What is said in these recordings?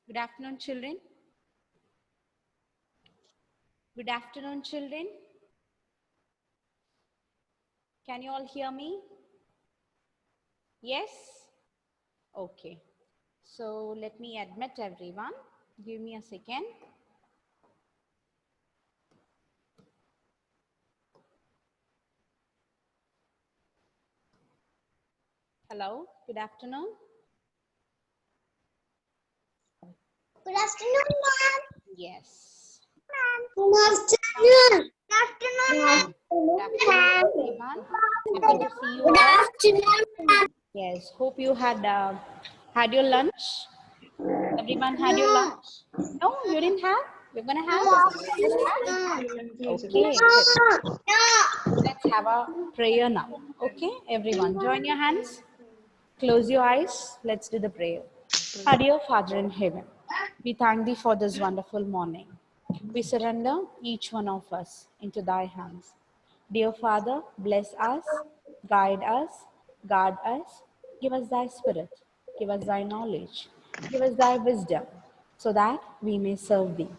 Good afternoon, children. Good afternoon, children. Can you all hear me? Yes? Okay. So let me admit everyone. Give me a second. Hello. Good afternoon. Good afternoon, ma'am. Yes. Good afternoon. Good Good afternoon, everyone. Happy to see you all. afternoon. Yes. Hope you had your lunch. Everyone had your lunch? No, you didn't have? You're gonna have? Okay. Let's have a prayer now. Okay, everyone, join your hands. Close your eyes. Let's do the prayer. Our dear Father in heaven, we thank thee for this wonderful morning. We surrender each one of us into thy hands. Dear Father, bless us, guide us, guard us, give us thy spirit, give us thy knowledge, give us thy wisdom, so that we may serve thee.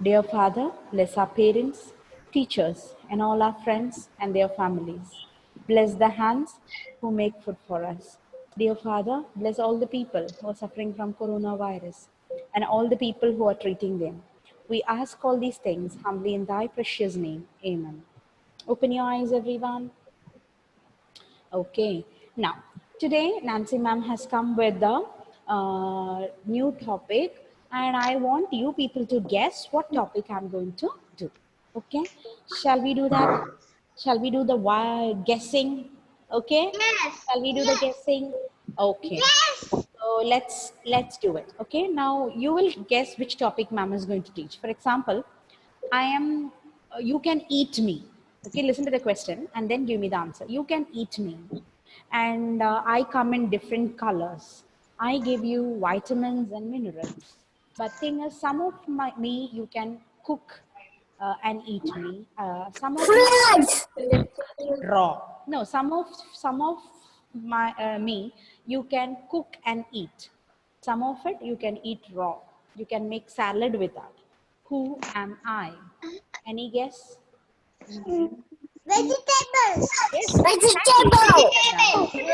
Dear Father, bless our parents, teachers, and all our friends and their families. Bless the hands who make food for us. Dear Father, bless all the people who are suffering from coronavirus and all the people who are treating them. We ask all these things humbly in thy precious name. Amen. Open your eyes, everyone. Okay. Now, today Nancy ma'am has come with the new topic, and I want you people to guess what topic I'm going to do. Okay. Shall we do that? Shall we do the guessing? Okay. Yes. Shall we do the guessing? Okay. Yes. So let's do it. Okay. Now you will guess which topic ma'am is going to teach. For example, I am. You can eat me. Okay. Listen to the question and then give me the answer. You can eat me, and I come in different colors. I give you vitamins and minerals. But thing is, some of me you can cook and eat me. Some of me Fruits. raw. No, some of my me you can cook and eat. Some of it you can eat raw. You can make salad with that. Who am I? Any guess? Vegetables. Yes, exactly. You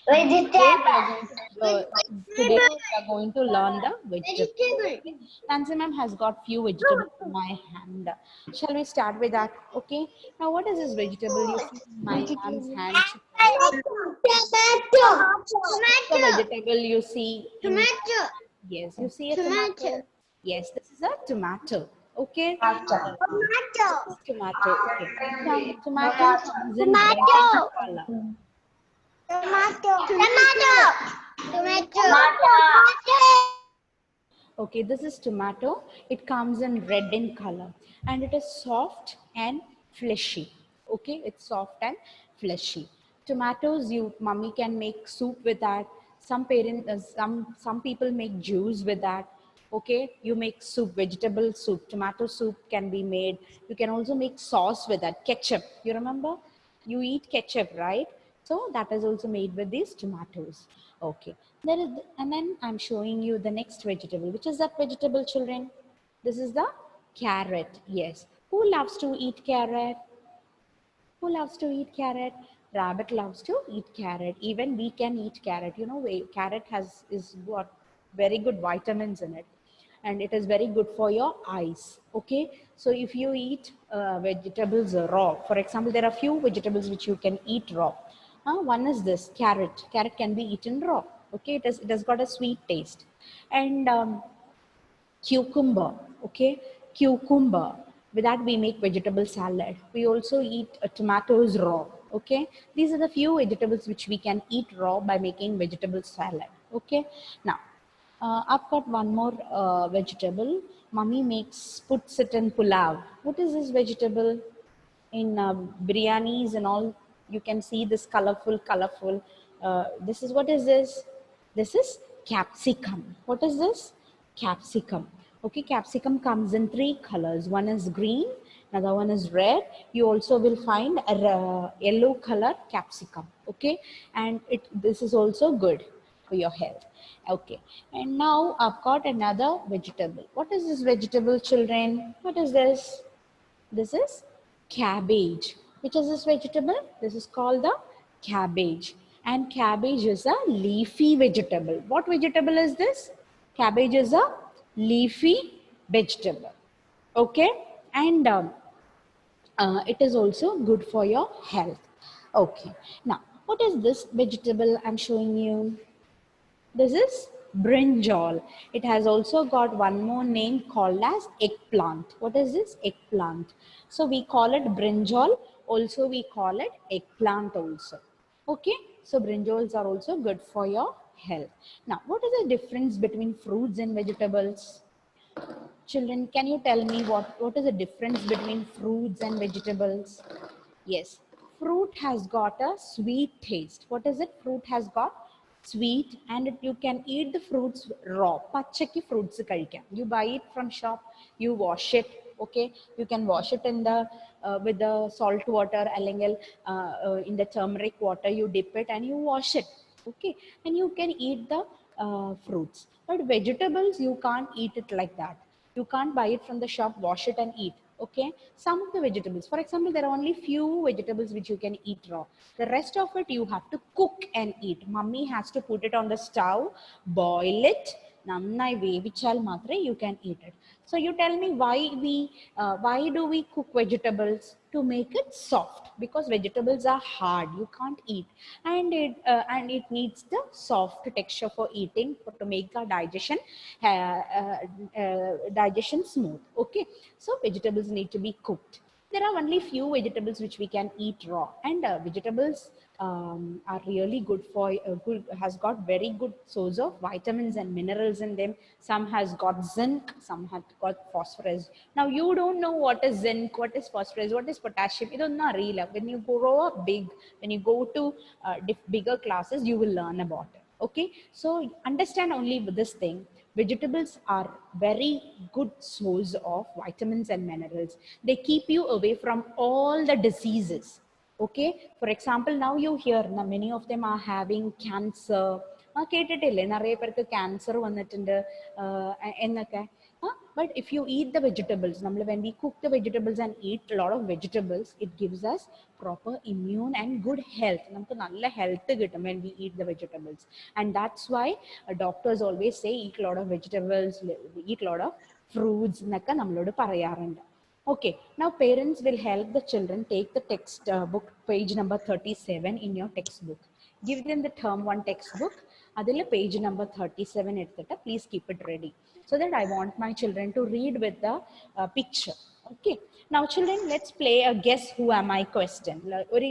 Vegetable. said that. Today we are Vegetable. going to today we are going to learn the vegetables. Okay. Nancy ma'am has got few vegetables in my hand. Shall we start with that? Okay. Now what is this vegetable you see in my ma'am's hand? What's the Tomato. vegetable you see in my Tomato. yes, you see a Tomato. tomato? Yes, this is a tomato. Okay. This Tomato. is tomato. Okay. Tomato comes in red in Tomato. color. Tomato. Tomato. Tomato. Okay, this is tomato. It comes in red in color and it is soft and fleshy. Okay, it's soft and fleshy. Tomatoes, mummy can make soup with that. Some people make juice with that. Okay, you make soup, vegetable soup, tomato soup can be made. You can also make sauce with that, ketchup. You remember? You eat ketchup, right? So that is also made with these tomatoes. Okay. And then I'm showing you the next vegetable. Which is that vegetable, children? This is the carrot. Yes. Who loves to eat carrot? Who loves to eat carrot? Rabbit loves to eat carrot. Even we can eat carrot. You know, carrot is got very good vitamins in it, and it is very good for your eyes. Okay, so if you eat vegetables raw, for example, there are few vegetables which you can eat raw. One is this carrot. Carrot can be eaten raw. Okay, it has got a sweet taste, and cucumber. Okay, cucumber, with that we make vegetable salad. We also eat tomatoes raw. Okay, these are the few vegetables which we can eat raw by making vegetable salad. Okay, now I've got one more vegetable. Mummy puts it in pulav. What is this vegetable? In biryanis and all, you can see this colorful. This is, what is this? This is capsicum. What is this? Capsicum. Okay, capsicum comes in three colors. One is green, another one is red. You also will find a yellow color capsicum. Okay, and this is also good. for your health. Okay, and now I've got another vegetable. What is this vegetable, children? What is this? This is cabbage. Which is this vegetable? This is called the cabbage. And cabbage is a leafy vegetable. What vegetable is this? Cabbage is a leafy vegetable. Okay, and it is also good for your health. Okay, now what is this vegetable I'm showing you? This is brinjal. It has also got one more name called as eggplant. What is this? Eggplant. So we call it brinjal. Also we call it eggplant also. Okay. So brinjals are also good for your health. Now, what is the difference between fruits and vegetables? Children, can you tell me what is the difference between fruits and vegetables? Yes, fruit has got a sweet taste. What is it? Fruit has got sweet, and you can eat the fruits raw. Pachaki fruits കഴിക്കാം. You buy it from shop, you wash it. Okay, you can wash it in the with the salt water, അല്ലെങ്കിൽ in the turmeric water. You dip it and you wash it. Okay, and you can eat the fruits. But vegetables, you can't eat it like that. You can't buy it from the shop, wash it and eat. Okay, some of the vegetables, for example, there are only few vegetables which you can eat raw. The rest of it you have to cook and eat. Mummy has to put it on the stove, boil it, നന്നായി വേവിച്ചാൽ മാത്രമേ you can eat it. So you tell me why do we cook vegetables? To make it soft, because vegetables are hard, you can't eat, and it needs the soft texture for eating, to make our digestion smooth. Okay, so vegetables need to be cooked. There are only few vegetables which we can eat raw, and vegetables are really good for has got very good source of vitamins and minerals in them. Some has got zinc, some have got phosphorus. Now you don't know what is zinc, what is phosphorus, what is potassium. You don't know really. When you grow up big, when you go to bigger classes, you will learn about it. Okay, so understand only with this thing. Vegetables are very good source of vitamins and minerals. They keep you away from all the diseases. Okay, for example, now you hear many of them are having cancer. കേട്ടിട്ടില്ലേ നിറയെ പേർക്ക് cancer വന്നിട്ടുണ്ട് എന്നൊക്കെ. But if you eat the vegetables, when we cook the vegetables and eat a lot of vegetables, it gives us proper immune and good health. നമുക്ക് നല്ല health കിട്ടും when we eat the vegetables. And that's why doctors always say eat a lot of vegetables, eat a lot of fruits എന്നൊക്കെ നമ്മളോട് പറയാറുണ്ട്. Okay, now parents will help the children take the text book, page number 37 in your textbook. Give them the term 1 textbook. Adil page number 37 eduthitta, please keep it ready. So that I want my children to read with the picture. Okay, now children, let's play a guess who am I question. Or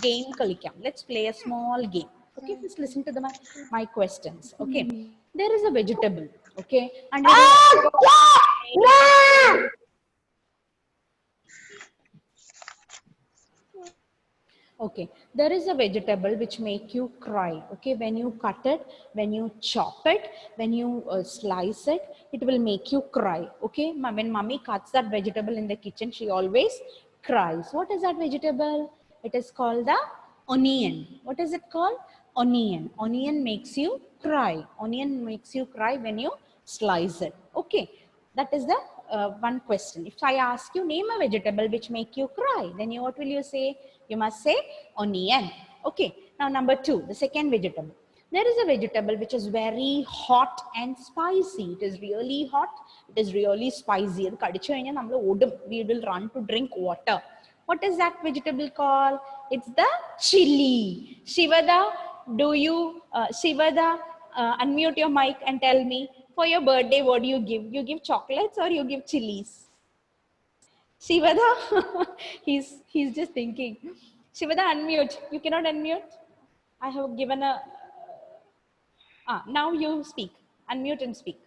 game kalikam. Let's play a small game. Okay, please listen to my questions. Okay, there is a vegetable. Okay, and okay, there is a vegetable which make you cry. Okay, when you cut it, when you chop it, when you slice it, it will make you cry. Okay, when mommy cuts that vegetable in the kitchen, she always cries. What is that vegetable? It is called the onion. What is it called? Onion. Onion makes you cry. Onion makes you cry when you slice it. Okay, that is the one question. If I ask you, name a vegetable which make you cry, then what will you say? You must say onion. Okay, now number 2, the second vegetable. There is a vegetable which is very hot and spicy. It is really hot, it is really spicy. We will run to drink water. What is that vegetable called? It's the chili. Shivada, unmute your mic and tell me, for your birthday, what do you give? You give chocolates or you give chilies? Shivada, he's just thinking. Shivada, unmute. You cannot unmute. I have given a. Now you speak. Unmute and speak.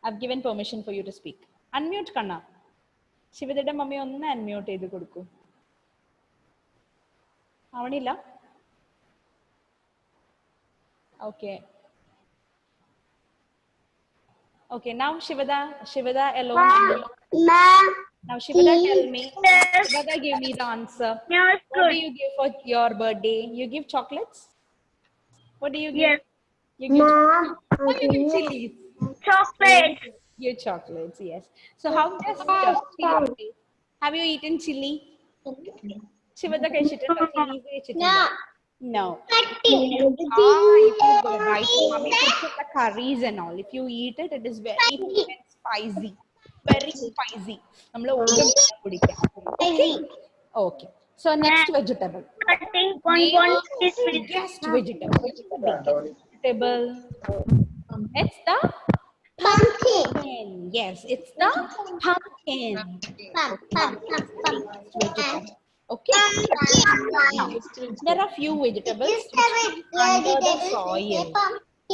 I've given permission for you to speak. Unmute, Kanna. Shivadയുടെ mummy ഒന്ന് unmute ചെയ്ത് കൊടുക്കൂ. ആവണില്ല? Okay. Okay, now Shivada alone. Now Shivada, tell me. Shivada, give me the answer. No, it's What good. do you give for your birthday? You give chocolates? What do you give? Yes. You give Mom. or you give chilies. Chocolate. Your chocolates, yes. So how does chili taste? Have you eaten chili? Shivata കഴിച്ചിട്ടുണ്ടോ? Chilies കഴിച്ചിട്ടുണ്ടോ? No. No. Cutting. If you go right, mommy puts in the curries and all. If you eat it, it is very spicy. Very spicy. നമ്മൾ ഒട്ടും വെള്ളം കുടിക്കാം. Okay? Okay. So next vegetable. Cutting Name one the biggest vegetable. Which is the biggest vegetable? It's the pumpkin. pumpkin. Yes, it's the pumpkin. Biggest vegetable. Okay. Now, there are few vegetables which come under the soil.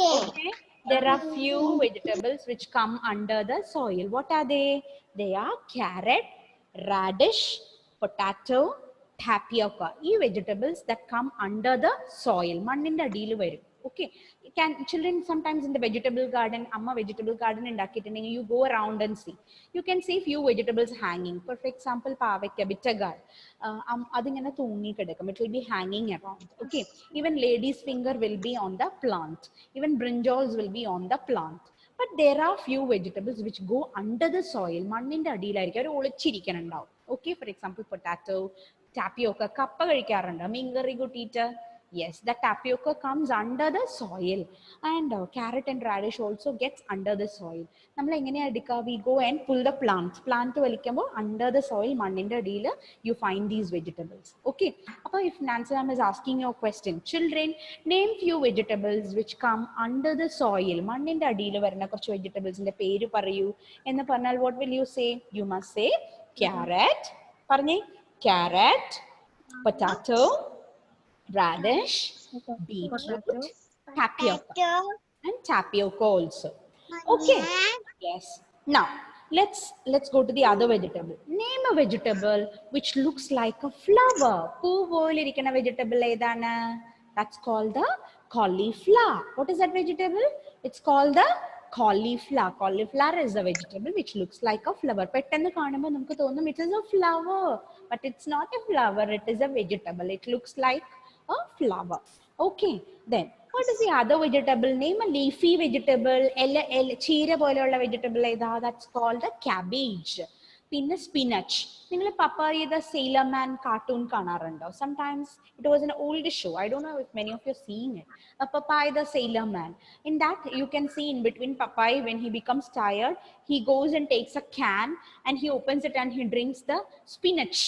Okay. There are few vegetables which come under the soil. What are they? They are carrot, radish, potato, tapioca. These vegetables that come under the soil. മണ്ണിന്റെ അടിയിൽ വരും. Okay. Can children sometimes in the vegetable garden, amma vegetable garden ഉണ്ടാക്കിയിട്ടുണ്ടെങ്കിൽ you go around and see. You can see few vegetables hanging. For example, pavakka, bittagal. അതിങ്ങനെ തൂങ്ങി കിടക്കും. It will be hanging around. Okay. Even lady's finger will be on the plant. Even brinjals will be on the plant. But there are few vegetables which go under the soil. മണ്ണിന്റെ അടിയിലായിരിക്കും അവർ ഒളിച്ചിരിക്കുന്നുണ്ടാവും. Okay. For example, potato, tapioca. കപ്പ കഴിക്കാറുണ്ടോ? മീൻകറി കൂട്ടിയിട്ട്. Yes, the tapioca comes under the soil, and carrot and radish also gets under the soil. നമ്മൾ എങ്ങനെയാ എടുക്കുക? We go and pull the plant വലിക്കുമ്പോൾ under the soil മണ്ണിന്റെ അടിയിൽ you find these vegetables. Okay. അപ്പോൾ if Nancy ma'am is asking your question, children, name few vegetables which come under the soil. മണ്ണിന്റെ അടിയിൽ വരുന്ന കുറച്ച് വെജിറ്റബിൾസിന്റെ പേര് പറയൂ എന്ന് പറഞ്ഞാൽ what will you say? You must say carrot. പറഞ്ഞേ carrot, potato, radish, beetroot, tapioca, and tapioca also. Okay. Yes. Now let's go to the other vegetable. Name a vegetable which looks like a flower. പൂ പോലെ ഇരിക്കുന്ന vegetable ഏതാണ്? That's called the cauliflower. What is that vegetable? It's called the cauliflower. Cauliflower is a vegetable which looks like a flower. പെട്ടെന്ന് കാണുമ്പോൾ നമുക്ക് തോന്നും it is a flower, but it's not a flower. It is a vegetable. It looks like a flower. Okay. Then what is the other vegetable? Name a leafy vegetable. ചീര പോലെയുള്ള vegetable ഏതാ? That's called a cabbage. പിന്നെ spinach. നിങ്ങൾ Papaya the Sailor Man cartoon കാണാറുണ്ടോ? Sometimes it was an old show. I don't know if many of you are seeing it. Papaya the Sailor Man. In that you can see in between Papaya when he becomes tired, he goes and takes a can and he opens it and he drinks the spinach.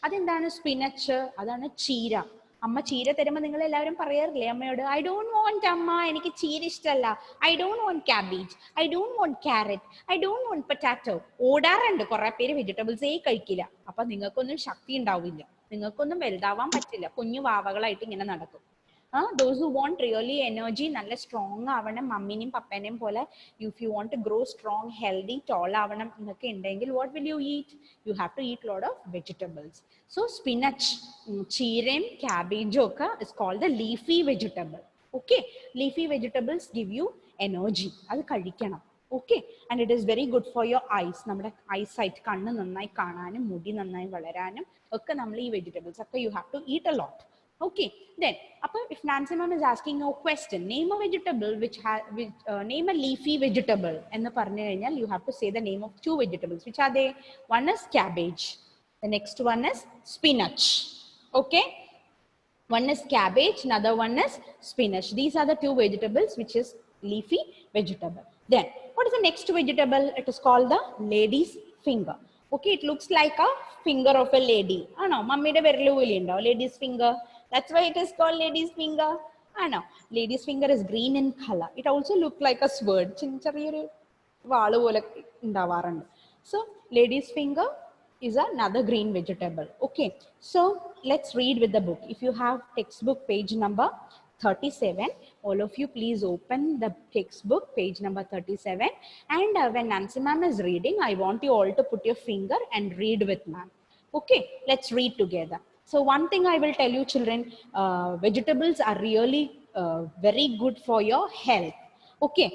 അതെന്താണ് spinach? അതാണ് ചീര. അമ്മ ചീര തരുമ്പോൾ നിങ്ങൾ എല്ലാവരും പറയാറില്ലേ അമ്മയോട് ഐ ഡോണ്ട് വോണ്ട് അമ്മ എനിക്ക് ചീര ഇഷ്ടമല്ല, I don't want cabbage, I don't want carrot, I don't want potato. ഓടാറുണ്ട് കുറെ പേര്, വെജിറ്റബിൾസേ കഴിക്കില്ല. അപ്പൊ നിങ്ങൾക്കൊന്നും ശക്തി ഉണ്ടാവില്ല, നിങ്ങൾക്കൊന്നും വലുതാവാൻ പറ്റില്ല, കുഞ്ഞു വാവകളായിട്ട് ഇങ്ങനെ നടക്കും. Those who want really energy, നല്ല സ്ട്രോങ് ആവണം, മമ്മീനെയും പപ്പേനെയും പോലെ if you want to grow strong, healthy, tall ആവണം എന്നൊക്കെ ഉണ്ടെങ്കിൽ what will you eat? You have to eat lot of vegetables. So spinach, ചീരയും cabbage ഒക്കെ is called the leafy vegetable. Okay. Leafy vegetables give you energy. അത് കഴിക്കണം. Okay. And it is very good for your eyes. നമ്മുടെ eyesight, കണ്ണ് നന്നായി കാണാനും മുടി നന്നായി വളരാനും ഒക്കെ നമ്മൾ ഈ vegetables ഒക്കെ you have to eat a lot. Okay. Then if Nancy ma'am is asking a question, name a vegetable name a leafy vegetable എന്ന് പറഞ്ഞു കഴിഞ്ഞാൽ you have to say the name of two vegetables. Which are they? One is cabbage, the next one is spinach. Okay. One is cabbage, another one is spinach. These are the two vegetables which is leafy vegetable. Then what is the next vegetable? It is called the lady's finger. Okay. It looks like a finger of a lady. ആണോ? മമ്മിയുടെ വിരൽ പോലെ ഉണ്ടോ lady's finger? That's why it is called lady's finger. ആണോ? Lady's finger is green in color. It also looks like a sword. ചെറിയൊരു വാള് പോലെ ഉണ്ടാവാറുണ്ട്. So lady's finger is another green vegetable. Okay. So let's read with the book. If you have textbook page number 37, all of you please open the textbook page number 37, and when Nancy ma'am is reading, I want you all to put your finger and read with ma'am. Okay. Let's read together. So one thing I will tell you children, vegetables are really very good for your health. Okay.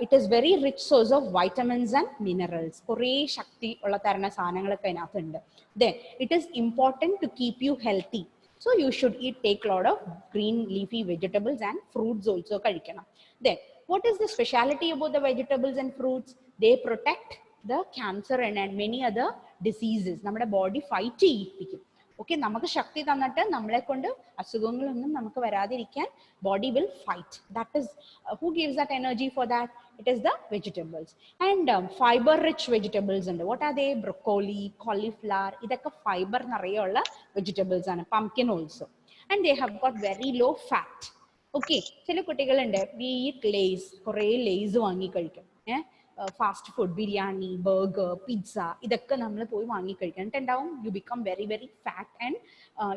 It is very rich source of vitamins and minerals. കുറേ ശക്തി ഉള്ള തരുന്ന സാധനങ്ങളൊക്കെ അതിനകത്തുണ്ട്. Then it is important to keep you healthy. So you should take lot of green leafy vegetables and fruits also കഴിക്കണം. Then What is the speciality about the vegetables and fruits? They protect the cancer and many other diseases. നമ്മുടെ body fight ചെയ്യിപ്പിക്കും. Okay, നമുക്ക് ശക്തി തന്നിട്ട് നമ്മളെ കൊണ്ട് അസുഖങ്ങളൊന്നും നമുക്ക് വരാതിരിക്കാൻ body will fight. That is who gives that energy for that? It is the vegetables. And fiber rich vegetables ഉണ്ട്. What are they? Broccoli, cauliflower, ഇതൊക്കെ fiber നിറയുള്ള vegetables ആണ്. Pumpkin also. And they have got very low fat. Okay, ചില കുട്ടികളുണ്ട് we eat Lays, കുറേ Lays വാങ്ങി കഴിക്കും. Fast food, biryani, burger, pizza, ഇതൊക്കെ നമ്മൾ പോയി വാങ്ങി കഴിക്കും. എന്നിട്ടുണ്ടാവും you become very very fat and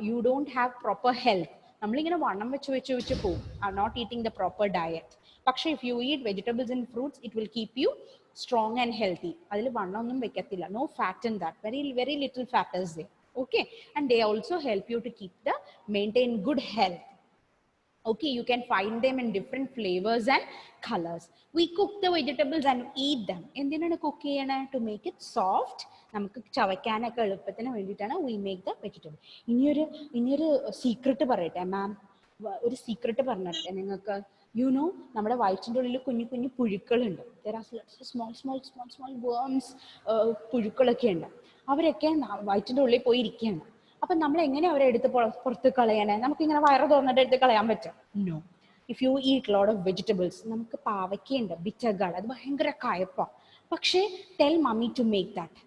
you don't have proper health. നമ്മളിങ്ങനെ വണ്ണം വെച്ച് പോകും, are not eating the proper diet. പക്ഷേ if you eat vegetables and fruits it will keep you strong and healthy. അതിൽ വണ്ണം ഒന്നും വെക്കത്തില്ല. No fat in that, very very little fat is they. Okay, and they also help you to maintain good health. Okay, you can find them in different flavors and colors. We cook the vegetables and eat them. എന്തിനാണ് cook ചെയ്യണേ? To make it soft. നമുക്ക് ചവയ്ക്കാനൊക്കെ എളുപ്പത്തിന് വേണ്ടിയിട്ടാണ് we make the vegetable. ഇനിയൊരു secret പറയട്ടെ മാം, ഒരു secret പറഞ്ഞിട്ടെ നിങ്ങൾക്ക്. You know, നമ്മുടെ വയറ്റിൻ്റെ ഉള്ളിൽ കുഞ്ഞു കുഞ്ഞു പുഴുക്കളുണ്ട്. there are small worms, പുഴുക്കളൊക്കെ ഉണ്ട്. അവരൊക്കെ വയറ്റിൻ്റെ ഉള്ളിൽ പോയി ഇരിക്കുകയാണ്. അപ്പം നമ്മൾ എങ്ങനെ അവരെ എടുത്ത് പുറത്ത് കളയണേ? നമുക്കിങ്ങനെ വയറ് തുറന്നിട്ട് എടുത്ത് കളയാൻ പറ്റും? No. If you eat lot of vegetables, നമുക്ക് പാവയ്ക്കുണ്ട്, ബിറ്റർ ഗാർഡ്, അത് ഭയങ്കര കയപ്പാണ്. പക്ഷേ tell mummy to make that.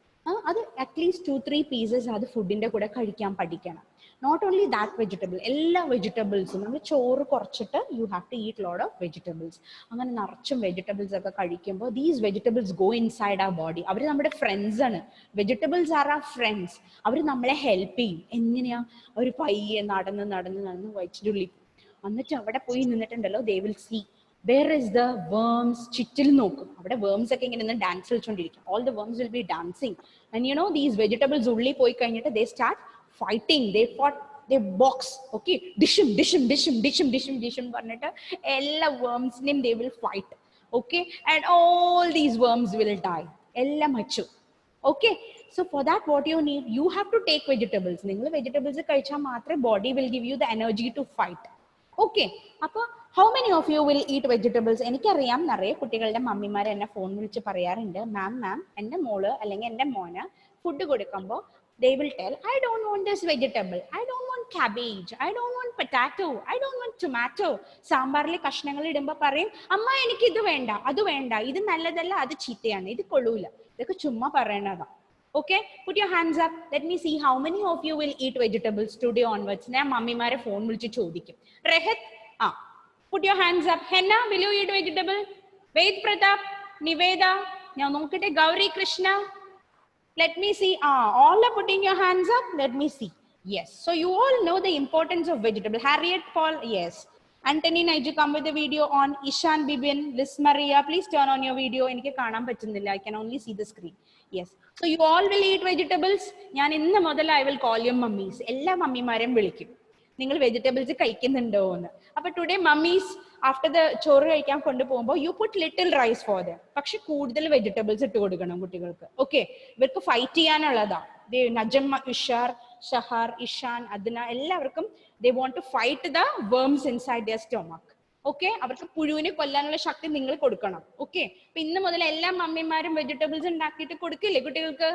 അത് അറ്റ്ലീസ്റ്റ് 2-3 പീസസ് അത് ഫുഡിൻ്റെ കൂടെ കഴിക്കാൻ പഠിക്കണം. നോട്ട് ഓൺലി ദാറ്റ് വെജിറ്റബിൾ, എല്ലാ വെജിറ്റബിൾസും നമ്മൾ ചോറ് കുറച്ചിട്ട് you have to eat lot of vegetables. അങ്ങനെ നിറച്ചും വെജിറ്റബിൾസ് ഒക്കെ കഴിക്കുമ്പോൾ these vegetables go inside our body. അവർ നമ്മുടെ ഫ്രണ്ട്സ് ആണ്. Vegetables are our friends. അവർ നമ്മളെ ഹെൽപ്പ് ചെയ്യും. എങ്ങനെയാ? ഒരു പയ്യെ നടന്ന് വയറ്റിൻ്റെ ഉള്ളിൽ, എന്നിട്ട് അവിടെ പോയി നിന്നിട്ടുണ്ടല്ലോ, they will see where is the worms. ചുറ്റിൽ നോക്കും, അവിടെ വേംസ് ഒക്കെ ഇങ്ങനെ ഡാൻസ് കളിച്ചോണ്ടിരിക്കും. all the worms will be dancing, and you know these vegetables ഉള്ളിൽ പോയി കഴിഞ്ഞിട്ട് they start fighting. they box. Okay, dishum പറഞ്ഞിട്ട് എല്ലാ wormsനെയും they will fight. Okay, and all these worms will die. എല്ലാം മച്ചു. Okay, so for that what you need, you have to take vegetables. നിങ്ങൾ vegetables കഴിച്ചാൽ മാത്രമേ body will give you the energy to fight. Okay, അപ്പോൾ how many of you will eat vegetables? എനിക്കറിയാം നിറയെ കുട്ടികളുടെ മമ്മിമാർ എന്നെ ഫോൺ വിളിച്ച് പറയാറുണ്ട്, മാം എൻ്റെ മോള് അല്ലെങ്കിൽ എൻ്റെ മോന് ഫുഡ് കൊടുക്കുമ്പോൾ they will tell, I don't want this vegetable, I don't want cabbage, I don't want potato, I don't want tomato. സാമ്പാറിൽ കഷ്ണങ്ങൾ ഇടുമ്പോൾ പറയും, അമ്മ എനിക്ക് ഇത് വേണ്ട, അത് വേണ്ട, ഇത് നല്ലതല്ല, അത് ചീത്തയാണ്, ഇത് കൊള്ളൂല. ഇതൊക്കെ ചുമ്മാ പറയണതാ. Okay, put your hands up. Let me see how many of you will eat vegetables today onwards. ഞാൻ മമ്മിമാരെ ഫോൺ വിളിച്ച് ചോദിക്കും. റെഹത്, put your hands up. Henna, will you eat vegetable? Ved Pratap, Niveda, ഞാൻ നോക്കട്ടെ. Gauri Krishna, let me see. All are putting your hands up. Let me see. Yes, so you all know the importance of vegetable. Harriet Paul, yes. Anthony Naiju, come with the video on. Ishan Bibin, Liz Maria, please turn on your video. എനിക്ക് കാണാൻ പറ്റുന്നില്ല, I can only see the screen. Yes, so you all will eat vegetables. ഞാൻ ഇന്ന് മുതൽ I will call you mummies. എല്ലാ മമ്മിമാരെയും വിളിക്കും, നിങ്ങൾ vegetables കഴിക്കുന്നുണ്ടോ എന്ന്. അപ്പൊ ടുഡേ മമ്മീസ് ആഫ്റ്റർ ദ ചോറ് കഴിക്കാൻ കൊണ്ടുപോകുമ്പോൾ you put little rice for them, പക്ഷെ കൂടുതൽ വെജിറ്റബിൾസ് ഇട്ട് കൊടുക്കണം കുട്ടികൾക്ക്. ഓക്കെ, ഇവർക്ക് ഫൈറ്റ് ചെയ്യാനുള്ളതാ. നജമ്മ, ഇഷാർ, ഷഹാർ, ഇഷാൻ, അദ്ന, എല്ലാവർക്കും they want to fight the worms inside their stomach. Okay, അവർക്ക് പുഴുവിനെ കൊല്ലാനുള്ള ശക്തി നിങ്ങൾ കൊടുക്കണം. ഓക്കെ, അപ്പൊ ഇന്ന് മുതൽ എല്ലാ മമ്മിമാരും വെജിറ്റബിൾസ് ഉണ്ടാക്കിയിട്ട് കൊടുക്കില്ലേ കുട്ടികൾക്ക്?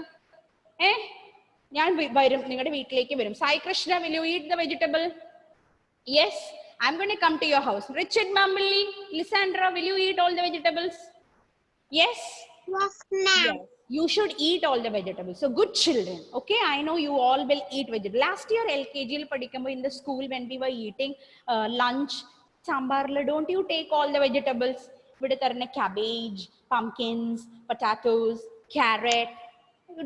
ഞാൻ വരും, നിങ്ങളുടെ വീട്ടിലേക്ക് വരും. Sai Krishna, will you eat the vegetable? Yes, I'm going to come to your house. Richard Mamali, Lysandra, will you eat all the vegetables? Yes? Yes, ma'am. Yes. You should eat all the vegetables. So good children. Okay, I know you all will eat vegetables. Last year LKG padikkumbo in the school when we were eating lunch, sambarla, don't you take all the vegetables? ഇവിടെ തരുന്ന cabbage, pumpkins, potatoes, carrot.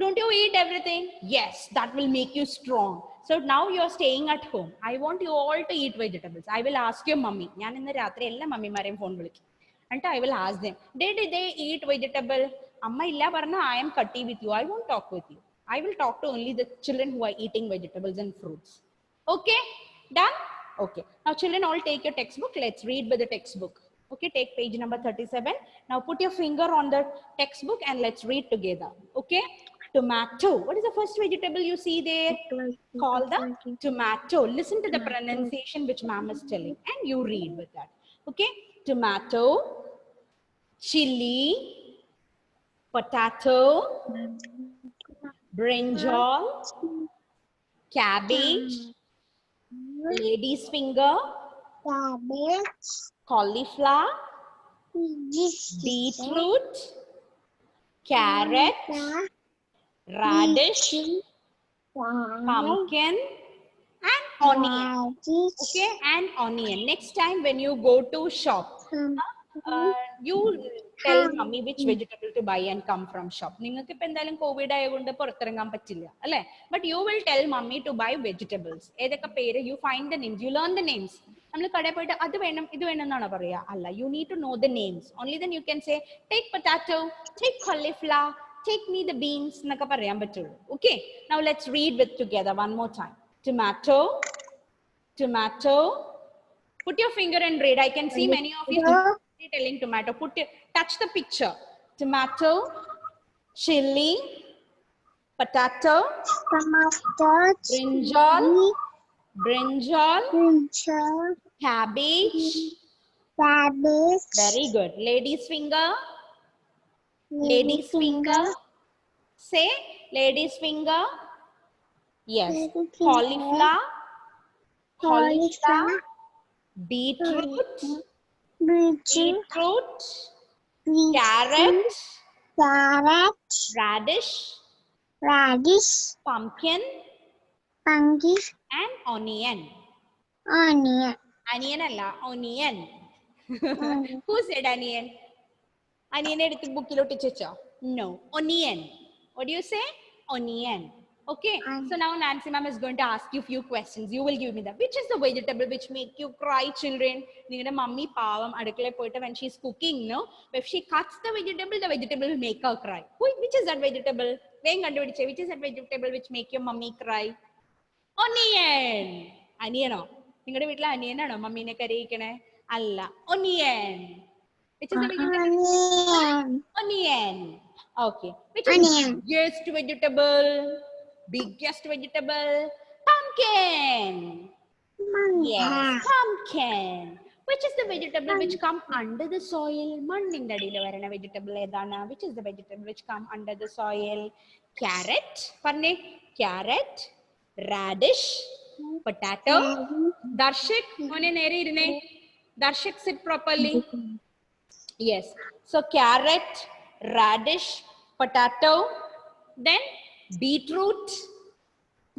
Don't you eat everything? Yes, that will make you strong. So now you're staying at home. I want you all to eat vegetables. I will ask your mummy. ഞാൻ ഇന്ന് രാത്രി എല്ലാ മമ്മിമാരെയും phone വിളിക്കും. And I will ask them, did they eat vegetable? Amma illa parna, I am cutty with you. I won't talk with you. I will talk to only the children who are eating vegetables and fruits. Okay, done? Okay. Now children, all take your textbook. Let's read with the textbook. Okay, take page number 37. Now put your finger on the textbook and let's read together. Okay, tomato. What is the first vegetable you see there? Call the tomato. Listen to the pronunciation which ma'am is telling and you read with that. Okay, tomato, chili, potato, brinjal, cabbage, lady's finger, cabbage, cauliflower, beetroot, carrot, radish, pumpkin, and onion. Okay, and onion. Next time when you go to shop, you tell mummy which vegetable to buy and come from shop. നിങ്ങൾക്ക് ഇപ്പൊ എന്തായാലും Covid ആയതുകൊണ്ട് പുറത്തിറങ്ങാൻ പറ്റില്ല അല്ലേ? But you will tell mummy to buy vegetables. ഏതൊക്കെ പേര്? You find the names. You learn the names. നമ്മൾ കടയിൽ പോയിട്ട് അത് വേണം ഇത് വേണം എന്നാണ് പറയാ? അല്ല. You need to know the names. Only then you can say take potato, take cauliflower, take me the beans എന്നൊക്കെ പറയാൻ പറ്റുള്ളൂ. Okay. Now let's read with together one more time. Tomato, tomato. Put your finger and read. I can see many of you telling tomato. Touch the picture. Tomato, chili, potato, brinjal, cabbage. Very good. Lady's finger. Lady's finger. Say lady's finger. Yes. Cauliflower. Beetroot, carrot, radish, pumpkin, and onion. Onion alla, onion. Who said onion? Onion eduthu bookilottu checha? No, onion. What do you say? Onion. Okay, so now Nancy ma'am is going to ask you few questions. You will give me that. Which is the vegetable which make you cry, children? Ningade mummy pavam adukale poite when she is cooking, no? If she cuts the vegetable will make her cry. Which is that vegetable? Veng kandupidiche. Which is that vegetable which make your mummy cry? Onion. Onion. Ningade veetla onion aano mummy ne kariyikane? Alla. Onion. Which is the vegetable? Onion. Okay. Which is the biggest vegetable? Biggest vegetable? Pumpkin. Yes, pumpkin. Which is the vegetable which come under the soil? Manninte adile varana vegetable edana? Which is the vegetable which come under the soil? Carrot. Parne. Carrot. Radish. Potato. Darshik. Mone nere irne. Darshik, sit properly. Yes. So carrot, radish, potato, then beetroot.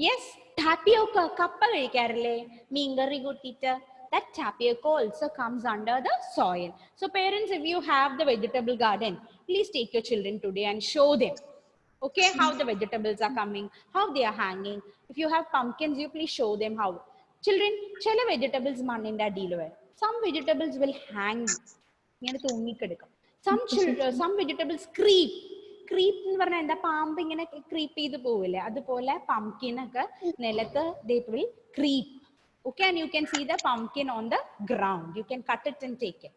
Yes, tapioca. Kappa കഴിക്കാറില്ലേ? മീൻകറി കൂട്ടിയിട്ട്. That tapioca also comes under the soil. So parents, if you have the vegetable garden, please take your children today and show them. Okay, how the vegetables are coming, how they are hanging. If you have pumpkins, you please show them how. Children, ചില vegetables മണ്ണിന്റെ അടിയിൽ വരും. Some vegetables will hang. ഇങ്ങനെ തൂങ്ങിക്കിടക്കും. Some vegetables creep. Creep എന്ന് പറഞ്ഞാൽ എന്താ? പാമ്പ് ഇങ്ങനെ creep ചെയ്ത് പോവില്ലേ? അതുപോലെ pumpkin ഒക്കെ നിലത്ത് they will creep. Okay, and you can see the pumpkin on the ground. You can cut it and take it.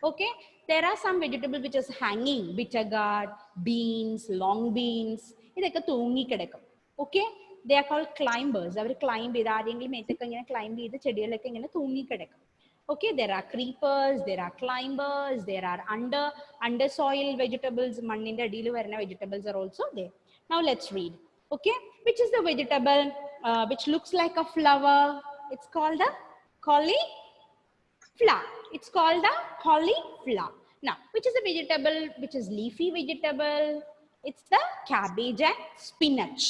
Okay, there are some vegetables which is hanging. Bitter gourd, beans, long beans. ഇതൊക്കെ തൂങ്ങിക്കിടക്കും. Okay, they are called climbers. Our climb ചെയ്ത് ആരെങ്കിലും മേത്തൊക്കെ ഇങ്ങനെ climb ചെയ്ത് ചെടികളൊക്കെ ഇങ്ങനെ തൂങ്ങിക്കിടക്കും. Okay, there are creepers, there are climbers, there are under soil vegetables, manninte adiyil varana vegetables are also there. Now let's read. Okay, which is the vegetable which looks like a flower? It's called the cauliflower. It's called the cauliflower. Now, which is the vegetable which is leafy vegetable? It's the cabbage and spinach.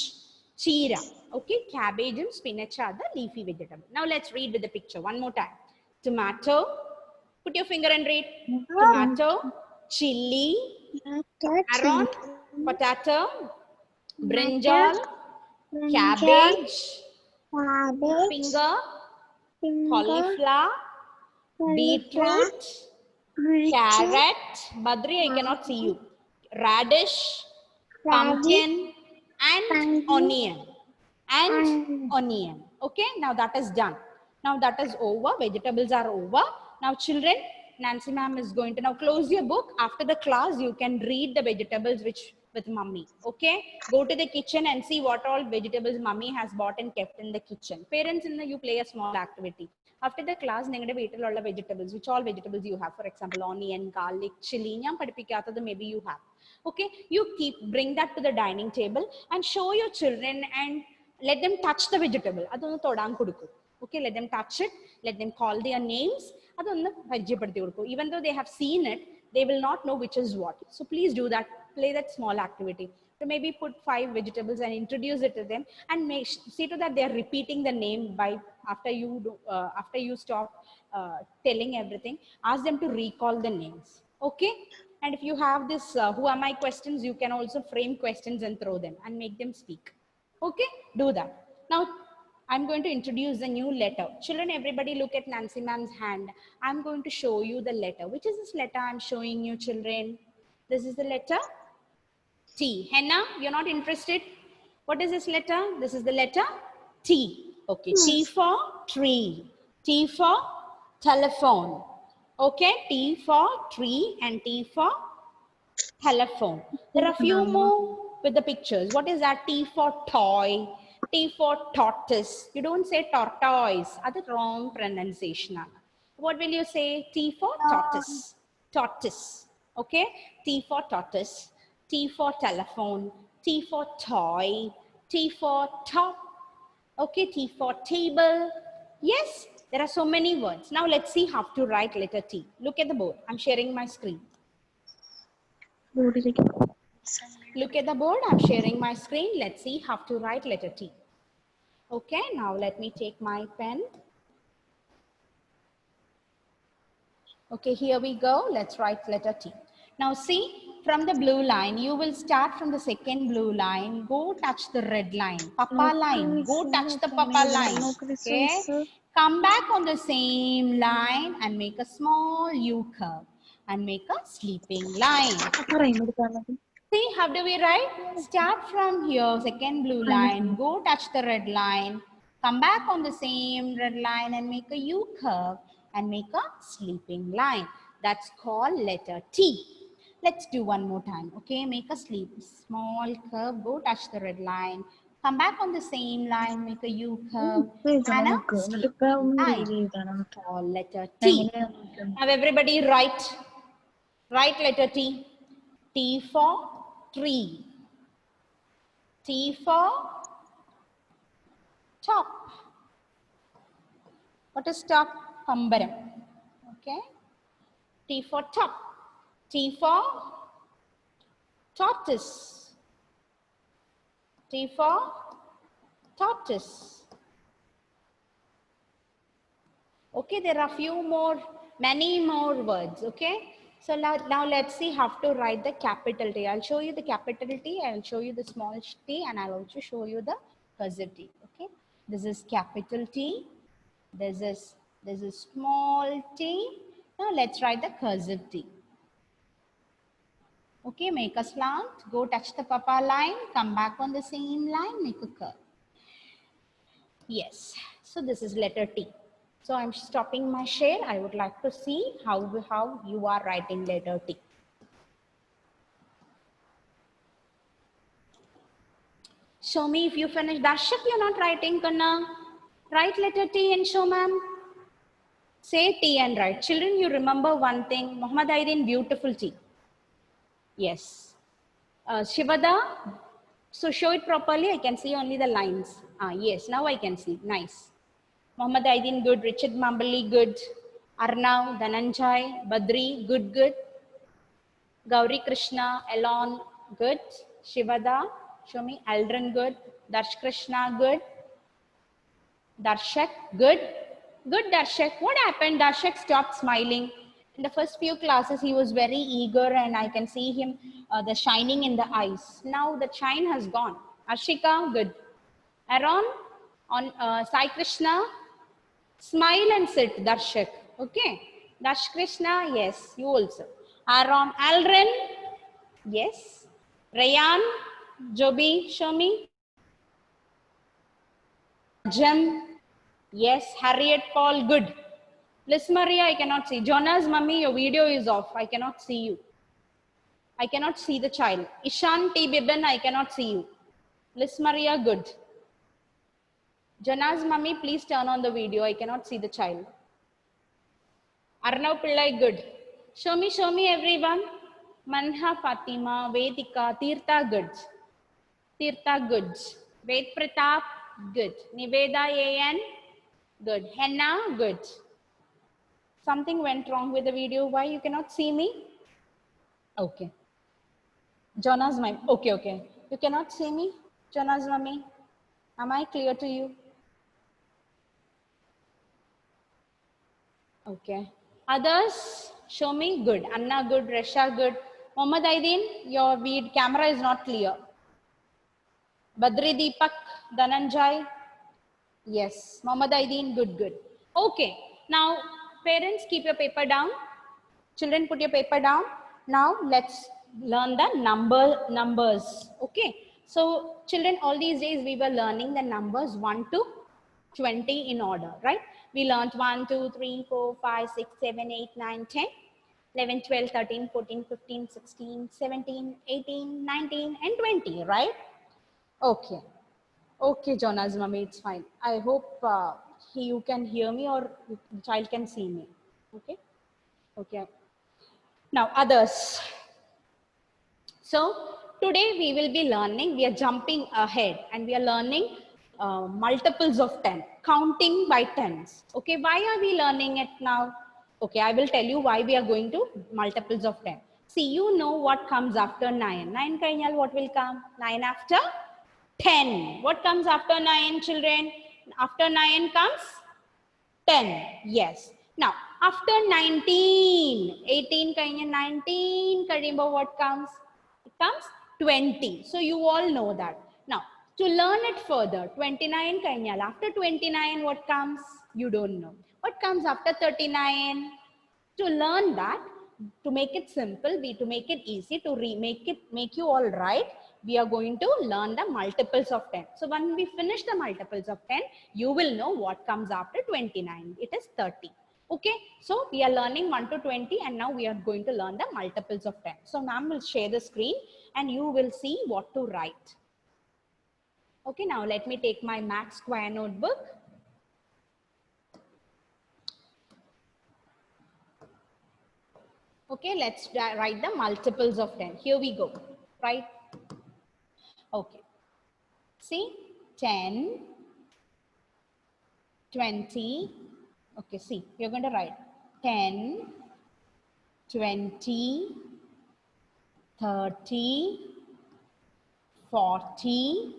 Cheera. Okay, cabbage and spinach are the leafy vegetable. Now let's read with the picture one more time. Tomato, put your finger and read. Tomato, chili, around, potato, brinjal, cabbage, finger, cauliflower, beetroot, carrot, Badri, I cannot see you, radish, pumpkin, and onion. Okay, now that is done. Now that is over. Vegetables are over. Now children, Nancy ma'am is going to now close your book. After the class, you can read the vegetables which with mummy. Okay, go to the kitchen and see what all vegetables mummy has bought and kept in the kitchen. Parents, in the you play a small activity. After the class, നിങ്ങളുടെ വീട്ടിലുള്ള vegetables, which all vegetables you have, for example, onion, garlic, chili, ഞാൻ പഠിപ്പിക്കാത്തത് maybe you have. Okay, you bring that to the dining table and show your children and let them touch the vegetable. അതൊന്ന് തൊടാൻ കൊടുക്കൂ. Okay, let them touch it, let them call their names. അതൊന്ന് പരിചയപ്പെടുത്തി കൊടുക്കൂ. Even though they have seen it, they will not know which is what. So please do that, play that small activity. So maybe put 5 vegetables and introduce it to them, and see to that they are repeating the name by after you stop telling everything. Ask them to recall the names. Okay, and if you have this who am I questions, you can also frame questions and throw them and make them speak. Okay, do that. Now I'm going to introduce a new letter. Children, everybody look at Nancy ma'am's hand. I'm going to show you the letter. Which is this letter I'm showing you, children? This is the letter T. Henna, you're not interested? What is this letter? This is the letter T. Okay, T for tree. T for telephone. Okay, T for tree and T for telephone. There are a few more with the pictures. What is that? T for toy. T for tortoise. You don't say tortoise. That's the wrong pronunciation. What will you say? T for tortoise. Tortoise. Okay. T for tortoise. T for telephone. T for toy. T for top. Okay. T for table. Yes. There are so many words. Now let's see how to write letter T. Look at the board. I'm sharing my screen. Look at the board. I'm sharing my screen. Let's see how to write letter T. Okay, now let me take my pen. Okay, here we go. Let's write letter T. Now see, from the blue line, you will start from the second blue line. Go touch the red line. Papa line. Go touch the papa line. Okay. Come back on the same line and make a small U curve and make a sleeping line. See, how do we write? Start from here, second blue line, go touch the red line, come back on the same red line and make a U curve and make a sleeping line. That's called letter T. Let's do one more time. Okay, make a small curve, go touch the red line, come back on the same line, make a U curve and a sleeping line. Called letter T. Now everybody write letter T. T for tree. T for top. What is top? Kambaram. Okay. T for top. T for tortoise. T for tortoise. Okay, there are many more words. Okay. So now let's see how to write the capital T. I'll show you the capital T, I'll show you the small t, and I'll also show you the cursive T. Okay, this is capital T. This is small t. Now let's write the cursive T. Okay, make a slant, go touch the papa line, come back on the same line, make a curve. Yes, so this is letter T. So I'm stopping my share. I would like to see how you are writing letter T. Show me if you finish. Darshak, you're not writing, Kanna. Write letter T and show ma'am. Say T and write. Children, you remember one thing. Muhammad Aydin, beautiful T. Yes. Shivada, so show it properly. I can see only the lines. Yes, now I can see. Nice. Muhammad Aydin, good. Richard Mambali, good. Arnav, Dhananjay, Badri, good. Gauri Krishna, Elon, good. Shivada, show me. Aldrin, good. Darsh Krishna, good. Darshak, good. Good, Darshak. What happened? Darshak stopped smiling. In the first few classes, he was very eager and I can see him, the shining in the eyes. Now the shine has gone. Ashika, good. Aaron, on Sai Krishna, smile and sit, Darshak. Okay. Darsh Krishna, yes, you also. Aaron, Alren, yes. Rayan, Joby, show me. Jem, yes. Harriet Paul, good. Liz Maria, I cannot see. Jonas, mummy, your video is off. I cannot see you. I cannot see the child. Ishan T. Bibin, I cannot see you. Liz Maria, good. Jana's mummy, please turn on the video. I cannot see the child. Arnav Pillai, good. Show me everyone. Manha Fatima, Vedika, Tirtha, good. Tirtha, good. Ved Pratap, good. Niveda AN, good. Henna, good. Something went wrong with the video. Why you cannot see me? Okay. Jonas, my okay. You cannot see me, Jonas, mommy. Am I clear to you? Okay. Others, show me. Good. Anna, good. Resha, good. Mohammad Aidin, your camera is not clear. Badri Deepak, Dhananjay. Yes. Mohammad Aidin, good. Okay. Now, parents, keep your paper down. Children, put your paper down. Now, let's learn the numbers. Okay. So, children, all these days we were learning the numbers 1 to 20 in order, right? We learned 1, 2, 3, 4, 5, 6, 7, 8, 9, 10, 11, 12, 13, 14, 15, 16, 17, 18, 19, and 20, right? Okay. Okay, Jonas, mommy, it's fine. I hope you can hear me or the child can see me. Okay? Okay. Now, others. So, today we will be learning, we are jumping ahead and we are learning multiples of 10, counting by tens. Okay, why are we learning it now? Okay, I will tell you why we are going to multiples of 10. See, you know what comes after 9. 9 kainyal, what will come? 9 after 10. What comes after 9, children? After 9 comes 10. Yes. Now, after 19, 18 kainya 19 karimba, what comes? It comes 20. So you all know that. Now, to learn it further, 29 kainya. After 29, what comes? You don't know. What comes after 39? To learn that, to make it simple, to make it easy, to make you all right, we are going to learn the multiples of 10. So when we finish the multiples of 10, you will know what comes after 29. It is 30. Okay, so we are learning 1 to 20 and now we are going to learn the multiples of 10. So ma'am will share the screen and you will see what to write. Okay, now let me take my Max Square notebook. Okay, let's write the multiples of 10. Here we go, right? Okay. See, 10, 20. Okay, see, you're going to write 10, 20, 30, 40,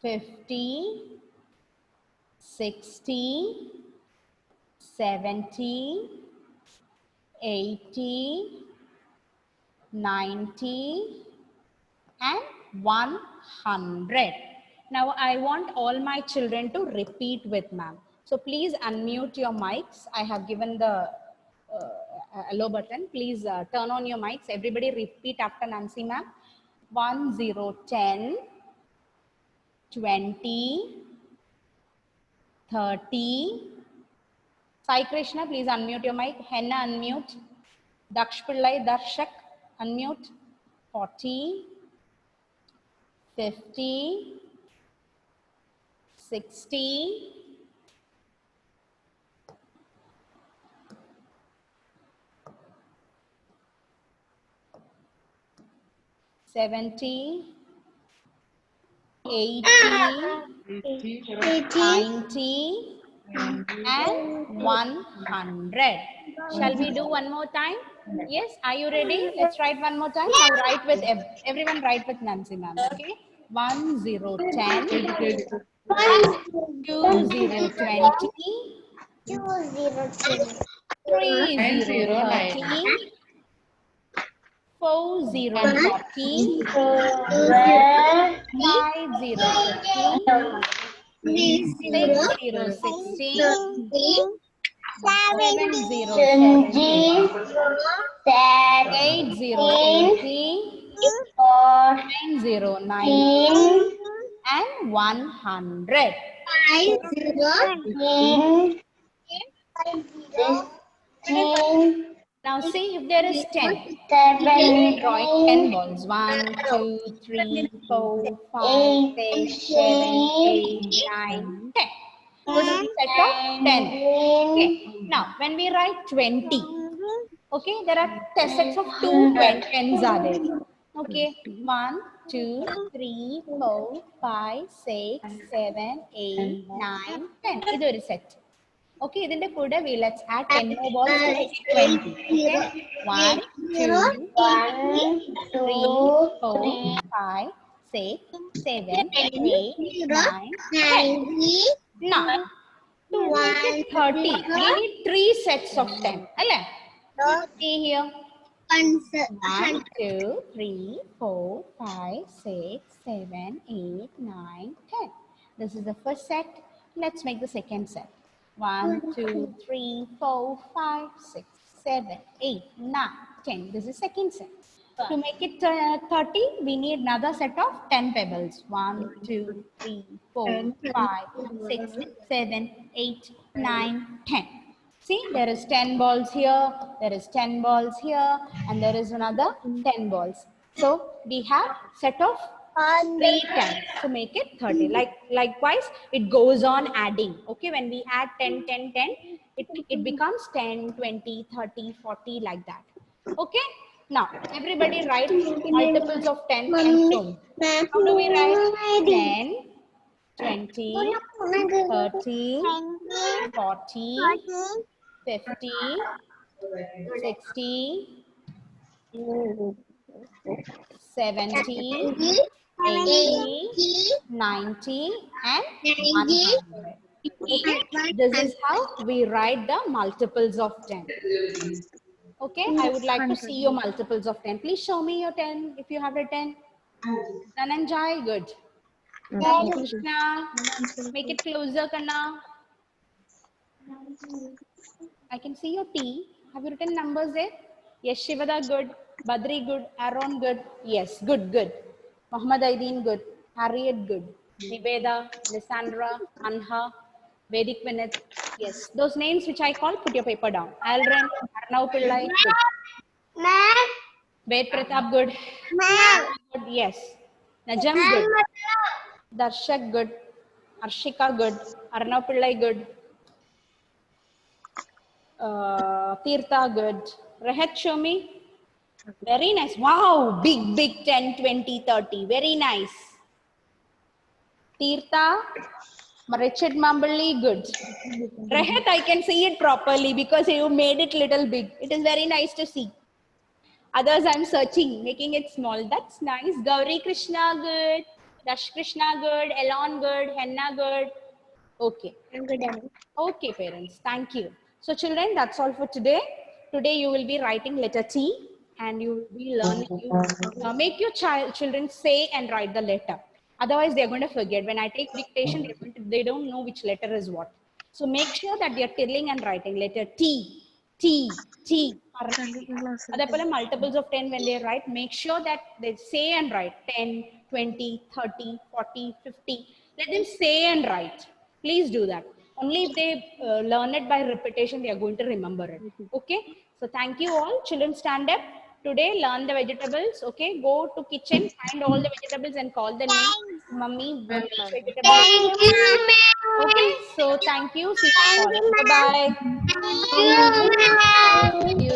50, 60, 70, 80, 90, and 100. Now I want all my children to repeat with ma'am. So please unmute your mics. I have given the allow button. Please turn on your mics. Everybody repeat after Nancy ma'am. 1, 0, 10, 20, 30. Sai Krishna, please unmute your mic. Henna, unmute. Daksh Pillai, Darshak, unmute. 40, 50, 60, 70, 80, 90, and 100. Shall we do one more time? Yes, are you ready? Let's write one more time. Now write with everyone, write with Nancy ma'am. Okay, 1, 0, 10, 2, 0, 20, 3, 0, 30, 4, 0, 40, 5, 0, 50, 6, 0, 16, 7, 0, 70, 8, 0, 80, 9, 0, 90, and 100. 5, 0, 10, 15, Now see if there is 10. We will Seven, be drawing 10 balls. 1, 2, 3, 4, 5, 6, 7, 8, 9, 10. This is a set of 10. Okay. Now when we write 20, okay, there are sets of two 10s are there. Okay. 1, 2, 3, 4, 5, 6, 7, 8, 9, 10. This is a set. Okay, ഇതിന്റെ കൂടെ let's add 10 more balls to make it 20. Okay, 1, 2, 3, 4, 5, 6, 7, 8, 9, 10. Now, to make it 30, we need 3 sets of 10. Alle? See here. 1, 2, 3, 4, 5, 6, 7, 8, 9, 10. This is the first set. Let's make the second set. 1, 2, 3, 4, 5, 6, 7, 8, 9, 10. This is second set. To make it 30, we need another set of 10 pebbles. 1, 2, 3, 4, 5, 6, 7, 8, 9, 10. See, there is 10 balls here, there is 10 balls here, and there is another 10 balls. So we have set of 3 10s to make it 30. Likewise, it goes on adding. Okay, when we add 10, 10, 10, it becomes 10, 20, 30, 40 like that. Okay, now everybody write multiples of 10 and show me. How do we write? 10, 20, 30, 40, 50, 60, 70, 80, 90, and 100. Okay, this is how we write the multiples of 10. Okay, I would like to see your multiples of 10. Please show me your 10 if you have a 10. Dhananjay, good. Krishna, make it closer, Kanna. I can see your T. Have you written numbers there? Yes, Shivada, good. Badri, good. Aaron, good. Yes, good, good. Muhammad Aideen, good. Harriet, good. Niveda, Lysandra, Anha, Vedic Vinith. Yes, those names which I call, put your paper down. Alren, Arnav Pillai, good. Ved Pratap, good. Good. Yes. Najam, good. Darshak, good. Arshika, good. Arnav Pillai, good. Tirtha, good. Rehat, show me. Very nice. Wow, big 10, 20, 30. Very nice. Tirtha, Richard Mumberly, good. Rehat, I can see it properly because you made it little big. It is very nice to see. Others I'm searching, making it small. That's nice. Gauri Krishna, good. Dash Krishna, good. Elon, good. Henna, good. Okay. Okay, parents. Thank you. So, children, that's all for today. Today, you will be writing letter T, and you will be learning. Make your children say and write the letter. Otherwise, they are going to forget. When I take dictation, they don't know which letter is what. So, make sure that they are telling and writing letter T, T, T. Adapole multiples of 10 when they write, make sure that they say and write 10, 20, 30, 40, 50. Let them say and write. Please do that. Only if they learn it by repetition, they are going to remember it. Okay. So thank you all. Children, stand up. Today, learn the vegetables. Okay. Go to kitchen, find all the vegetables and call the name. Mummy, which vegetable? Okay. So thank you. See you tomorrow. Bye-bye. Thank you. See you.